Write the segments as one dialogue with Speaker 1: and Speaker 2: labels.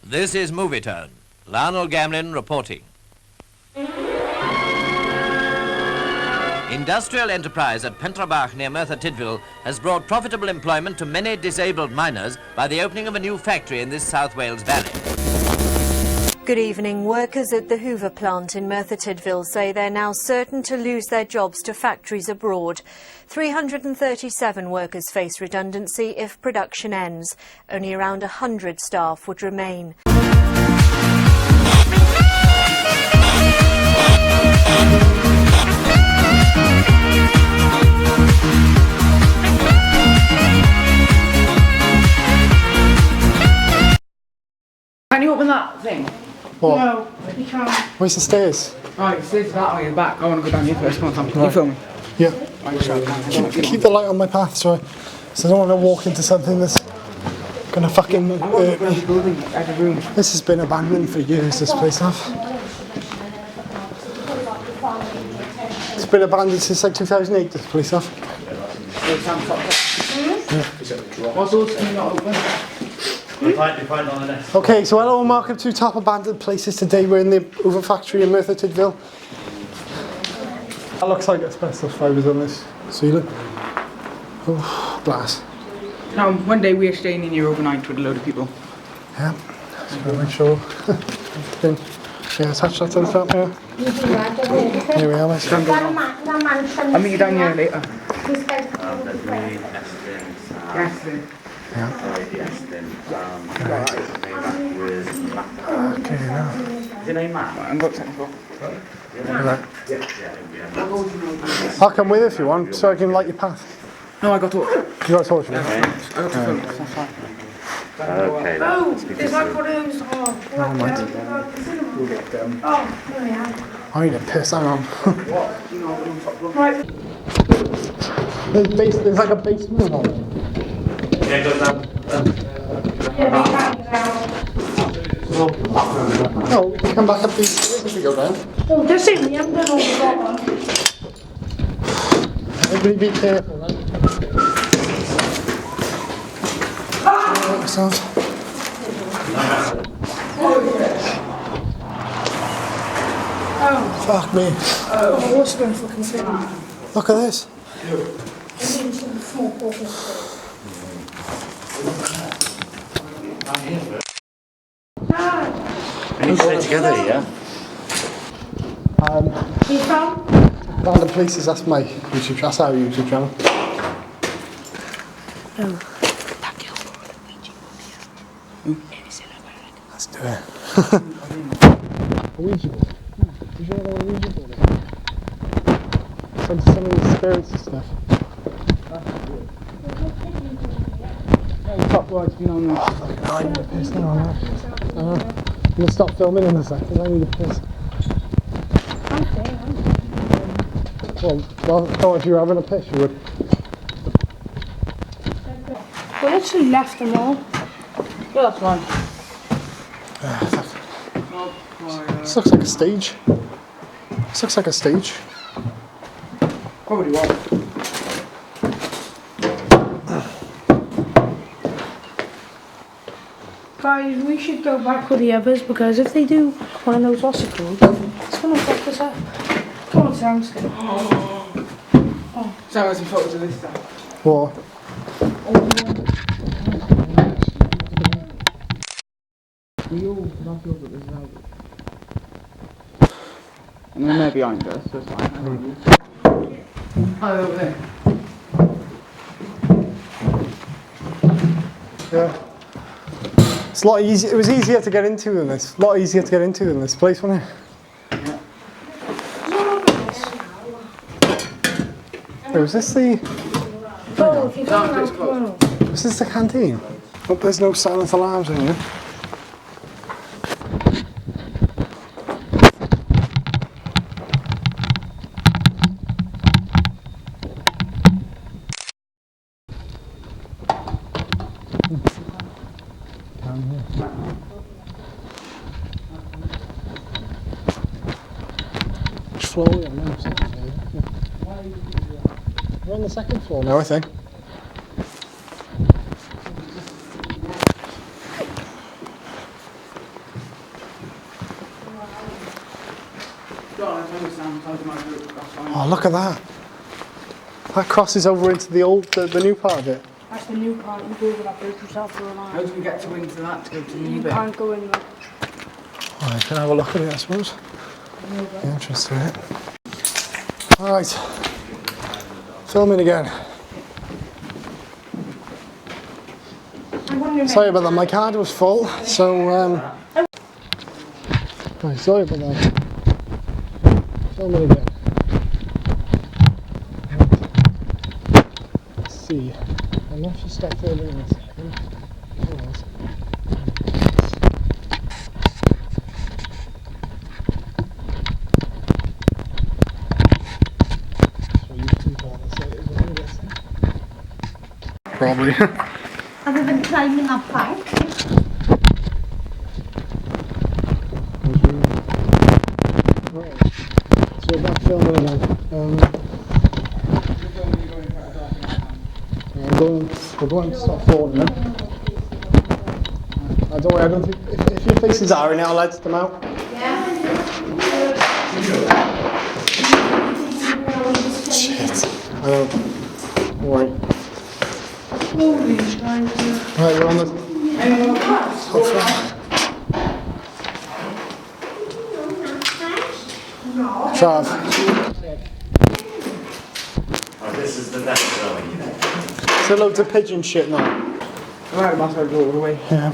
Speaker 1: This is Movie Tone. Lionel Gamlin reporting. Industrial enterprise at Pentrebach near Merthyr Tydfil has brought profitable employment to many disabled miners by the opening of a new factory in this South Wales valley.
Speaker 2: Good evening. Workers at the Hoover plant in Merthyr Tydfil say they're now certain to lose their jobs to factories abroad. 337 workers face redundancy if production ends. Only around 100 staff would remain.
Speaker 3: Can you open that thing?
Speaker 4: What?
Speaker 3: No, you can't.
Speaker 4: Where's the stairs?
Speaker 3: Right, stairs that way, back. I want to go down here first. Come on, Tom. Can you film me?
Speaker 4: Yeah.
Speaker 3: Right, sure.
Speaker 4: Keep the light on my path, so I don't want to walk into something that's gonna fucking hurt me. This has been abandoned for years, this place have. It's been abandoned since like 2008, this place have.
Speaker 3: What's those can you not open?
Speaker 4: Okay, so hello and welcome to Top Abandoned Places. Today we're in the Hoover Factory in Merthyr Tydfil. That looks like asbestos fibres on this ceiling. Oh, glass.
Speaker 3: Now, one day we're staying in here overnight with a load of people.
Speaker 4: Yeah, just gotta make sure. Yeah, attach that to the top here. Here we are, let's go.
Speaker 3: I'll meet you down here later. Yes,
Speaker 4: Yeah. Okay, now.
Speaker 3: I'm got technical.
Speaker 4: Right. I'll come with if you want, so I can light your path.
Speaker 3: No, I got torch.
Speaker 4: You got a torch? Yeah.
Speaker 3: I got to film. That's fine.
Speaker 5: Okay,
Speaker 3: Oh, there's like one of those.
Speaker 4: I need a piss, hang on.
Speaker 3: Right.
Speaker 4: There's like a basement on it.
Speaker 5: Yeah, go down.
Speaker 4: No, we can come back up these stairs if we go down.
Speaker 3: Oh, just in the end, all the bottom.
Speaker 4: Everybody be careful, man. Ourselves.
Speaker 3: Oh.
Speaker 4: Fuck me.
Speaker 3: Oh, what's going fucking thing?
Speaker 4: Look at this.
Speaker 5: We need to stay together, yeah?
Speaker 3: You found?
Speaker 4: Random Places, that's my YouTube channel. That's our YouTube channel. Let's do it. A Ouija board? Did you know what a Ouija board is? Some of the spirits and stuff.
Speaker 3: Top right's been on there.
Speaker 4: I need a piss now. I'm going to stop filming in a second. I need a piss. Well, if you were having a piss, you would.
Speaker 6: We actually left them all.
Speaker 3: Yeah, that's fine.
Speaker 4: This looks like a stage. This looks like a stage.
Speaker 3: Probably won't.
Speaker 6: Guys, we should go back with the others because if they do one of those what's it called, it's gonna fuck us up. Come on, Sam.
Speaker 3: So I have some photos of this stuff.
Speaker 4: What?
Speaker 3: We all not feel that this is out. And then they're behind us, so it's fine. Oh, over there.
Speaker 4: Yeah. It's a lot easier. It was easier to get into than this. A lot easier to get into than this place, wasn't it?
Speaker 3: Yeah.
Speaker 4: Wait, was this the?
Speaker 6: Oh, if you
Speaker 3: Down,
Speaker 6: don't
Speaker 3: it's closed.
Speaker 6: know.
Speaker 4: Was this the canteen? Hope there's no silent alarms in here. Down here. Which floor are we on now? Second floor. We're on the second floor now, I think. Oh, look at that. That crosses over into the new part of it.
Speaker 6: That's the new part. You go over that bridge yourself for a line.
Speaker 3: How do we get to into that to go to the new
Speaker 6: You
Speaker 3: bit?
Speaker 6: can't go in there.
Speaker 4: Oh, you can have a look at it, I suppose. Be interested in it. Alright. Filming again. Sorry about that, my card was full, so oh, sorry about that. Filming again. Let's see. I'm not sure stop filming in a second. Otherwise. Probably.
Speaker 7: Other than climbing up bank.
Speaker 4: Right. So we're back filming again. We're going to stop falling now. I don't worry, I don't think if your faces are in it, I'll edit them out. Shit. I don't worry. Right, we're on the top floor. Trav.
Speaker 5: Oh, this is the next one.
Speaker 4: It's a loads of pigeon shit now.
Speaker 3: Right, I must have go all the way.
Speaker 4: Yeah.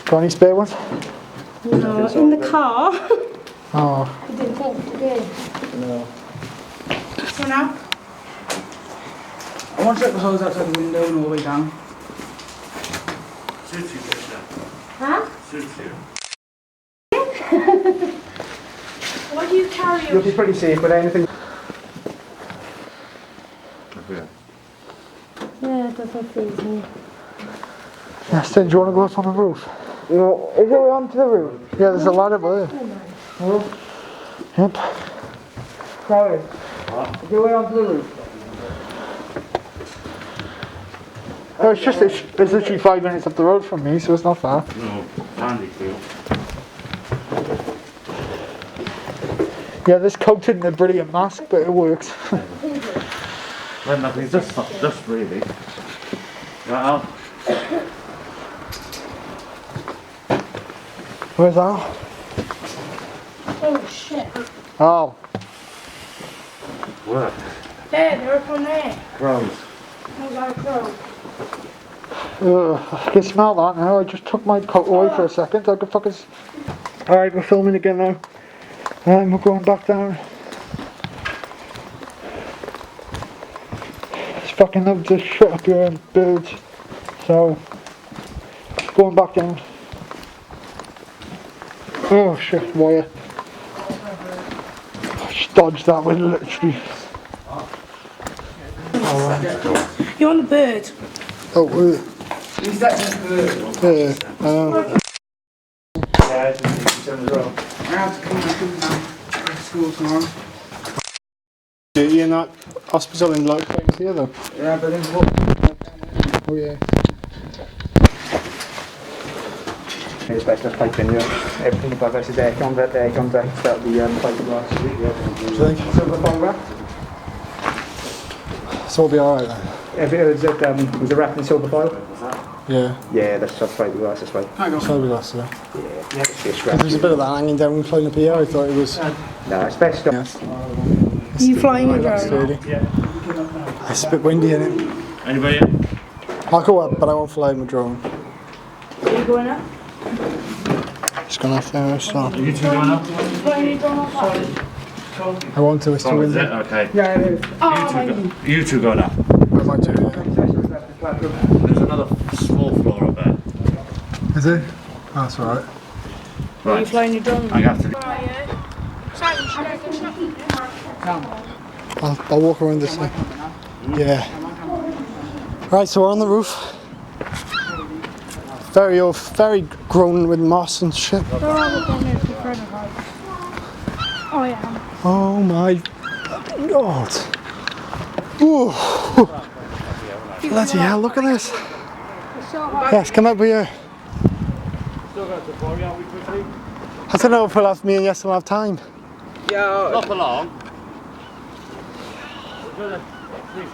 Speaker 4: Got any spare ones?
Speaker 6: No, in the car.
Speaker 4: Oh.
Speaker 6: I didn't think today.
Speaker 3: No.
Speaker 6: So now?
Speaker 3: I want to check the hose outside the window and all the way down.
Speaker 5: Suits you, Krishna.
Speaker 6: Huh?
Speaker 5: Suits you.
Speaker 6: What do you carry?
Speaker 3: You'll be pretty safe with anything.
Speaker 6: Yeah, it doesn't freeze me.
Speaker 4: Aston, do you want to go up on the roof?
Speaker 3: No, is it way onto the roof?
Speaker 4: Yeah, there's a ladder there. Yep.
Speaker 3: Sorry. Is it way onto the roof?
Speaker 4: Oh, it's literally 5 minutes up the road from me, so it's not far.
Speaker 5: No, handy too.
Speaker 4: Yeah, this coated in a brilliant mask, but it works.
Speaker 5: Well, nothing, just really. Well,
Speaker 4: Where's that?
Speaker 6: Oh shit.
Speaker 4: Oh.
Speaker 5: work.
Speaker 6: There, they're up on there.
Speaker 5: Crows.
Speaker 6: How's that a crow?
Speaker 4: I can smell that now. I just took my coat away for a second. I could fucking. Alright, we're filming again now. We're going back down. It's fucking loads of shit up here and birds. So, going back down. Oh shit, wire. Just dodged that with literally.
Speaker 6: You want a bird?
Speaker 4: Oh,
Speaker 3: He's that just the...
Speaker 4: yeah.
Speaker 5: Yeah, I just need some as well.
Speaker 3: I have to come to school now. Go to school tomorrow.
Speaker 4: You're not hospital in like things here though.
Speaker 3: Yeah, but then what?
Speaker 4: Oh yeah.
Speaker 3: It's best to pipe in, everything above us is air contact, that'll be fiberglass.
Speaker 4: Do you think?
Speaker 3: Silver fibre?
Speaker 4: So we'll be alright then.
Speaker 3: Was it wrapped in silver foil?
Speaker 4: Yeah.
Speaker 3: Yeah, that's fiberglass, that's right.
Speaker 4: Fiberglass, yeah.
Speaker 3: Yeah, it's just
Speaker 4: There's a bit of that hanging down and flying up here. I thought it was.
Speaker 3: No, it's best.
Speaker 4: Yes.
Speaker 6: Are you flying a
Speaker 4: That's
Speaker 6: drone?
Speaker 4: sturdy. It's a bit windy in it.
Speaker 5: Anybody?
Speaker 4: I'll go up, but I won't fly my drone.
Speaker 6: Are you going up?
Speaker 4: It's gonna have to start.
Speaker 5: You two going up?
Speaker 6: Flying your drone up?
Speaker 4: I want to. It's too
Speaker 5: Oh, is
Speaker 4: windy.
Speaker 5: it? Okay.
Speaker 3: Yeah, it is.
Speaker 5: You two going up.
Speaker 4: I might do. Yeah.
Speaker 5: There's another small floor up there.
Speaker 4: Is it? Oh, that's alright.
Speaker 6: Are you flying your drone?
Speaker 5: I have to.
Speaker 4: I'll walk around this way. Yeah. Right, so we're on the roof. Very old, very grown with moss and shit.
Speaker 6: They're all up on there for credit cards. Oh yeah.
Speaker 4: Oh my god. Ooh. Bloody hell, look at this.
Speaker 6: It's so hot.
Speaker 4: Yes, come up here.
Speaker 5: Still got to borrow, aren't we, quickly?
Speaker 4: I don't know if we'll have me and Yes will have time.
Speaker 3: Yeah.
Speaker 5: Not for long. Go there. Please.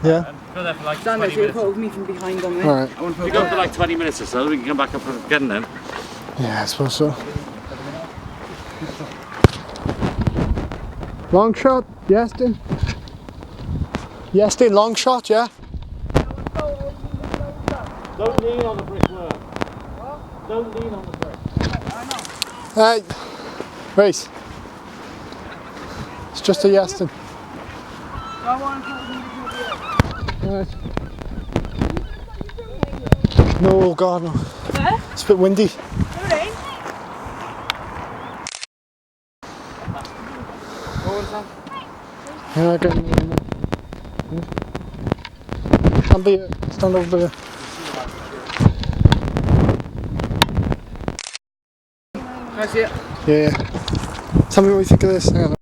Speaker 4: Yeah.
Speaker 5: Go there for like
Speaker 3: Stand
Speaker 5: 20
Speaker 3: there,
Speaker 5: minutes.
Speaker 3: hold me from behind on me.
Speaker 4: Alright.
Speaker 5: If you go for like 20 minutes or so, we can come back up again then.
Speaker 4: Yeah, I suppose so. Long shot, Yeston. Yeston, long shot, yeah?
Speaker 5: Don't lean on the brickwork. Don't lean on the brick.
Speaker 4: Hey, race. It's just a Yeston. Right. No, God, no. It's a bit windy. Yeah, again. Stand over there.
Speaker 3: Can I see it?
Speaker 4: Yeah. Tell me what you think of this. Hang on.